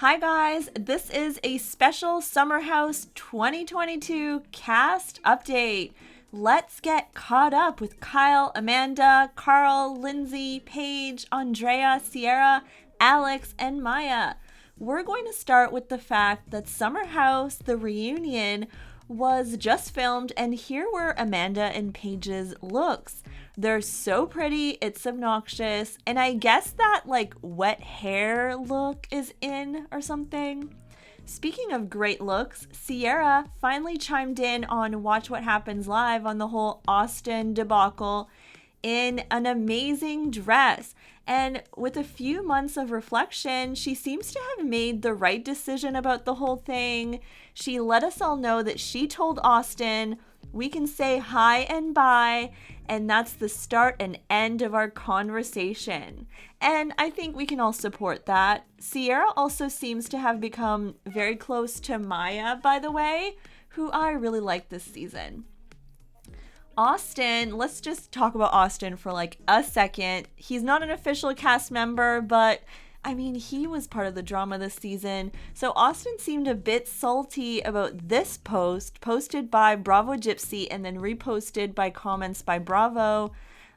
Hi guys, this is a special Summer House 2022 cast update. Let's get caught up with Kyle, Amanda, Carl, Lindsay, Paige, Andrea, Ciara, Alex, and Mya. We're going to start with the fact that Summer House, the reunion, was just filmed, and here were Amanda and Paige's looks. They're so pretty, it's obnoxious, and I guess that wet hair look is in or something. Speaking of great looks, Ciara finally chimed in on Watch What Happens Live on the whole Austin debacle in an amazing dress. And with a few months of reflection, she seems to have made the right decision about the whole thing. She let us all know that she told Austin, we can say hi and bye, and that's the start and end of our conversation. And I think we can all support that. Ciara also seems to have become very close to Mya, by the way, who I really like this season. Austin, let's just talk about Austin for a second. He's not an official cast member, but he was part of the drama this season. So Austin seemed a bit salty about this post, posted by Bravo Gypsy and then reposted by comments by Bravo.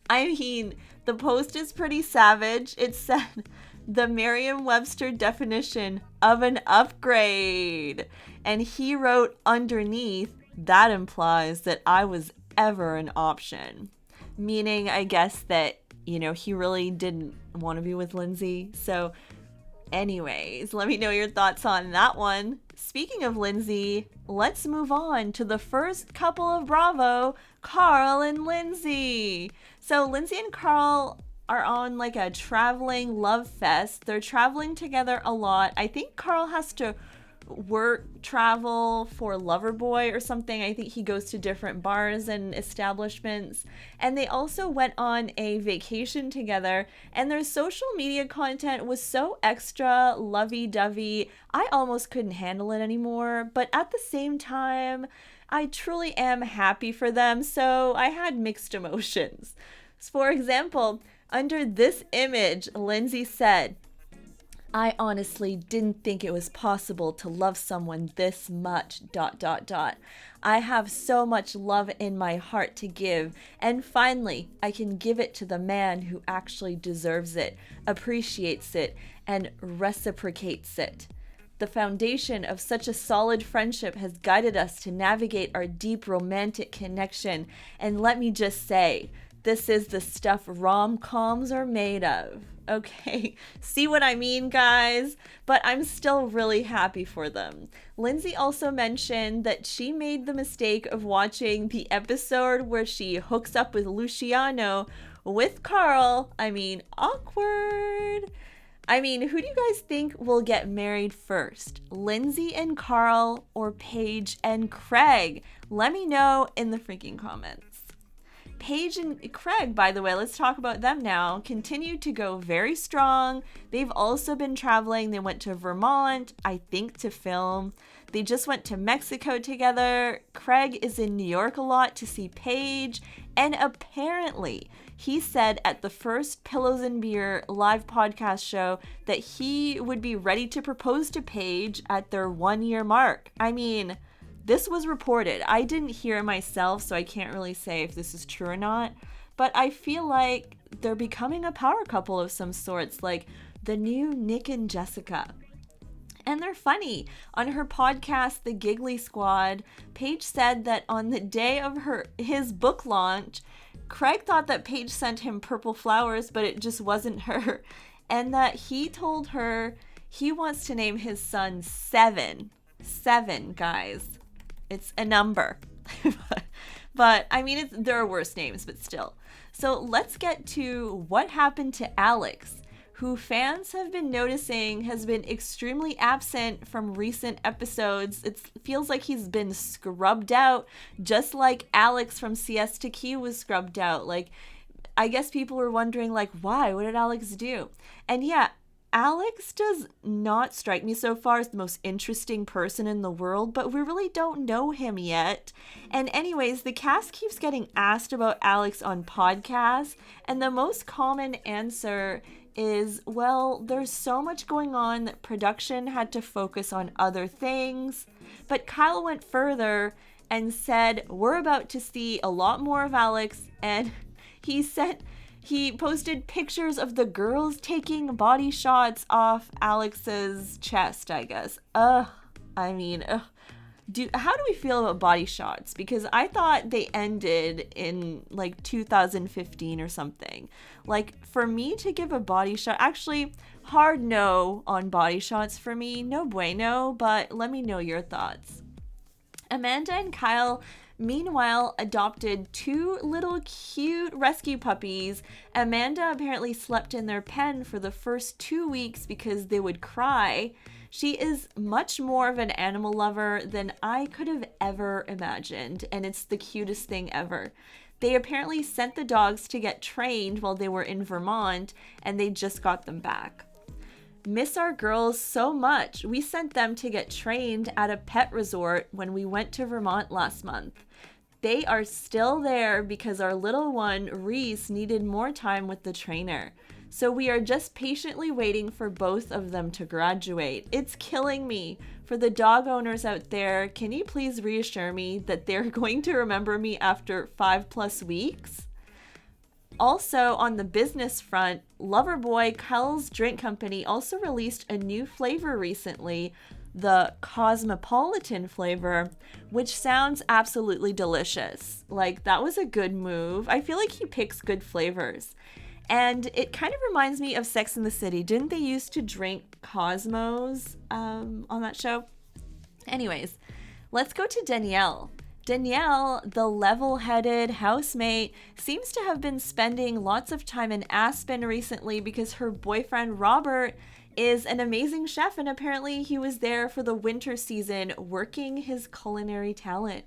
The post is pretty savage. It said, the Merriam-Webster definition of an upgrade. And he wrote underneath, that implies that I was ever an option. Meaning, I guess that, he really didn't want to be with Lindsay. So anyways, let me know your thoughts on that one. Speaking of Lindsay, let's move on to the first couple of Bravo, Carl and Lindsay. So Lindsay and Carl are on a traveling love fest. They're traveling together a lot. I think Carl has to travel for Loverboy or something. I think he goes to different bars and establishments. And they also went on a vacation together, and their social media content was so extra lovey-dovey. I almost couldn't handle it anymore, but at the same time, I truly am happy for them, so I had mixed emotions. For example, under this image, Lindsay said, I honestly didn't think it was possible to love someone this much, ... I have so much love in my heart to give, and finally, I can give it to the man who actually deserves it, appreciates it, and reciprocates it. The foundation of such a solid friendship has guided us to navigate our deep romantic connection, and let me just say, this is the stuff rom-coms are made of. Okay, see what I mean, guys? But I'm still really happy for them. Lindsay also mentioned that she made the mistake of watching the episode where she hooks up with Luciano with Carl. Awkward. Who do you guys think will get married first? Lindsay and Carl or Paige and Craig? Let me know in the freaking comments. Paige and Craig, by the way, let's talk about them now, continue to go very strong. They've also been traveling. They went to Vermont, I think, to film. They just went to Mexico together. Craig is in New York a lot to see Paige. And apparently, he said at the first Pillows and Beer live podcast show that he would be ready to propose to Paige at their 1-year mark. This was reported. I didn't hear it myself, so I can't really say if this is true or not. But I feel like they're becoming a power couple of some sorts, like the new Nick and Jessica. And they're funny. On her podcast, The Giggly Squad, Paige said that on the day of his book launch, Craig thought that Paige sent him purple flowers, but it just wasn't her. And that he told her he wants to name his son Seven. 7, guys. It's a number. But there are worse names, but still. So let's get to what happened to Alex, who fans have been noticing has been extremely absent from recent episodes. It feels like he's been scrubbed out, just like Alex from Siesta Key was scrubbed out. I guess people were wondering, why? What did Alex do? And yeah, Alex does not strike me so far as the most interesting person in the world, but we really don't know him yet. And anyways, the cast keeps getting asked about Alex on podcasts, and the most common answer is, well, there's so much going on that production had to focus on other things. But Kyle went further and said, we're about to see a lot more of Alex, and he posted pictures of the girls taking body shots off Alex's chest, I guess. How do we feel about body shots? Because I thought they ended in like 2015 or something. Like, for me to give a body shot, actually, hard no on body shots for me, no bueno, but let me know your thoughts. Amanda and Kyle, meanwhile, adopted 2 little cute rescue puppies. Amanda apparently slept in their pen for the first 2 weeks because they would cry. She is much more of an animal lover than I could have ever imagined, and it's the cutest thing ever. They apparently sent the dogs to get trained while they were in Vermont, and they just got them back. Miss our girls so much. We sent them to get trained at a pet resort when we went to Vermont last month. They are still there because our little one, Reese, needed more time with the trainer. So we are just patiently waiting for both of them to graduate. It's killing me. For the dog owners out there, can you please reassure me that they're going to remember me after 5+ weeks? Also, on the business front, Loverboy, Kyle's drink company, also released a new flavor recently, the Cosmopolitan flavor, which sounds absolutely delicious. Like, that was a good move. I feel like he picks good flavors. And it kind of reminds me of Sex and the City. Didn't they used to drink Cosmos on that show? Anyways, let's go to Danielle. Danielle, the level-headed housemate, seems to have been spending lots of time in Aspen recently because her boyfriend Robert is an amazing chef, and apparently he was there for the winter season working his culinary talent.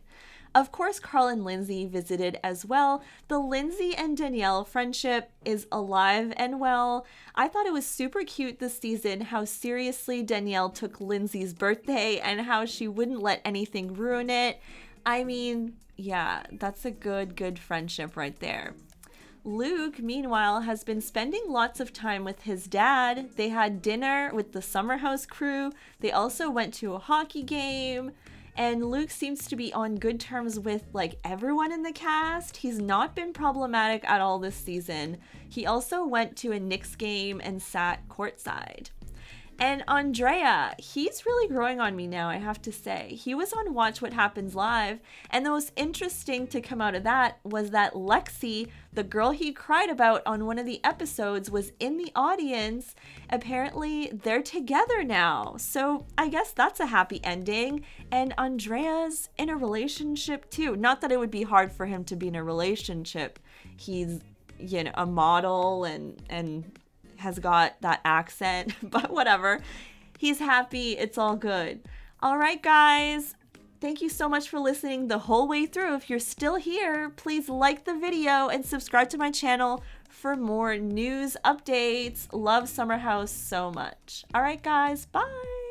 Of course, Carl and Lindsay visited as well. The Lindsay and Danielle friendship is alive and well. I thought it was super cute this season how seriously Danielle took Lindsay's birthday and how she wouldn't let anything ruin it. I mean, yeah, that's a good friendship right there. Luke, meanwhile, has been spending lots of time with his dad. They had dinner with the Summer House crew. They also went to a hockey game. And Luke seems to be on good terms with, like, everyone in the cast. He's not been problematic at all this season. He also went to a Knicks game and sat courtside. And Andrea, he's really growing on me now, I have to say. He was on Watch What Happens Live, and the most interesting to come out of that was that Lexi, the girl he cried about on one of the episodes, was in the audience. Apparently, they're together now. So I guess that's a happy ending. And Andrea's in a relationship too. Not that it would be hard for him to be in a relationship. He's, you know, a model and has got that accent, but whatever. He's happy. It's all good. All right, guys. Thank you so much for listening the whole way through. If you're still here, please like the video and subscribe to my channel for more news updates. Love Summer House so much. All right, guys. Bye.